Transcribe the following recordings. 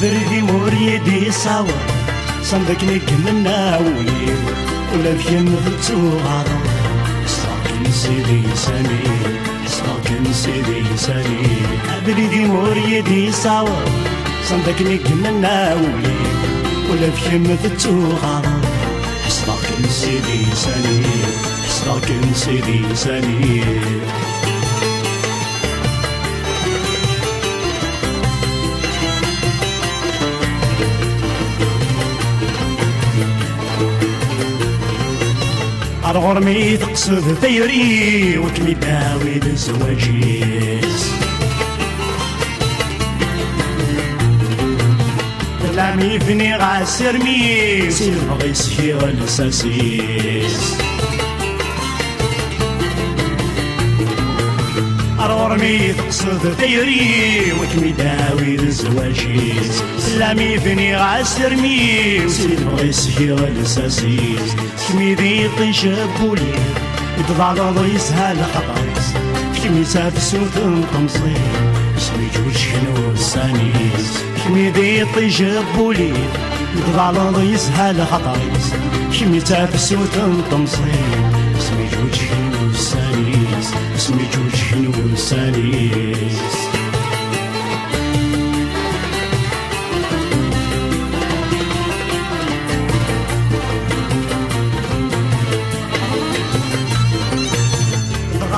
بردي مريدي صاور صندقني كمنا وليو ولا فيم فتو غاضو صاكن سيدي ساني صاكن سيدي ساني بردي مريدي صاور صندقني كمنا وليو ولا فيم فتو غاضو صاكن سيدي ساني صاكن سيدي ساني غرمي تقصد ثيري وكلي داوي لزواجيس تلامي فيني غاسر مي سير بغي سكير الساسيس غرمي تقصد ثيري وكلي داوي لزواجيس تلامي فيني غاسر مي سير بغي سكير الساسيس كمي ذي طيش بولي يتضعضض يسهل خطايس كمي سافس وتنطمصي اسمي جوج شنو السانيس كمي ذي طيش بولي يتضعضض يسهل خطايس كمي سافس وتنطمصي اسمي جوج شنو السانيس اسمي جوج شنو السانيس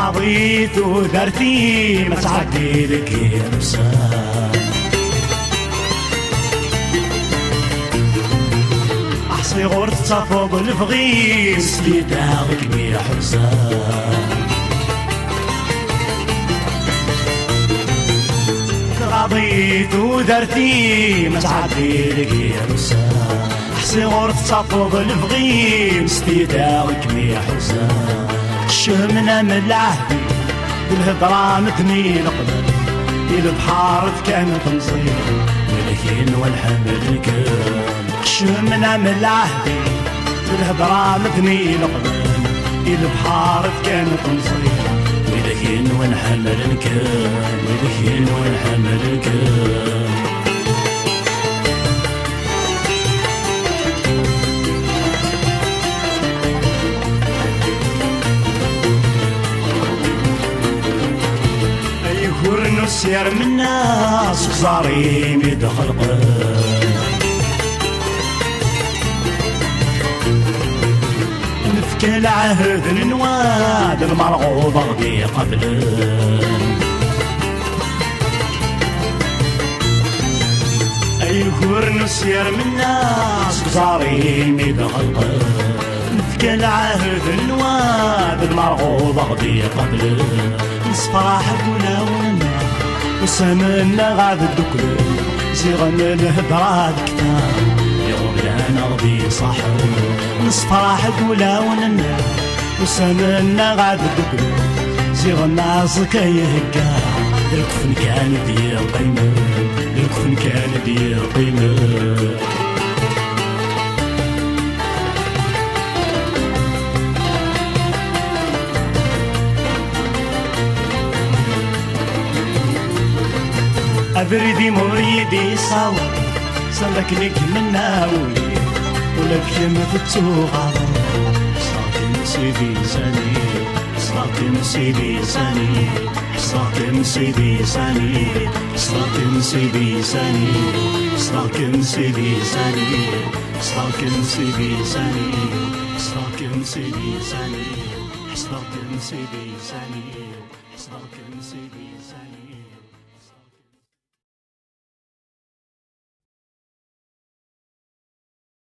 غاضيت ودرتي ما تعدي لك يا مسان احصي غورت تصفوق الفغيس لي داغك بيا حسان غاضيت ودرتي ما تعدي لك يا مسان احصي غورت تصفوق الفغيس لي داغك بيا حسان شمنا من العهد بالهضرة متني نقدر البحار كانت مصير ملكين والحمل كان شمنا من العهد بالهضرة متني نقدر البحار كانت مصير ملكين والحمل كان ملكين والحمل كان سير من الناس صاريم يدخل نفك العهد النواد المرغوب غدي قبل اي كورن سير من الناس صاريم يدخل نفك العهد النواد المرغوب غدي قبل نصفراحك ولا ونا وسمنا غاد الدكر زيغن الهدرات كتاب يغب لنا غبي صاحب نصفراحك ولا وننا وسمنا غاد الدكر زيغن ناسك يهكا الكفن كان دير قيمة الكفن كان دير قيمة أبردي مريدي صاور سلكني كمنا ولي ولا بكلمة فتوغا صاكن سيدي زاني صاكن سيدي زاني صاكن سيدي زاني صاكن سيدي زاني صاكن سيدي زاني صاكن سيدي زاني حصدرك نسيدي سنين حصدرك نسيدي سنين حصدرك نسيدي سنين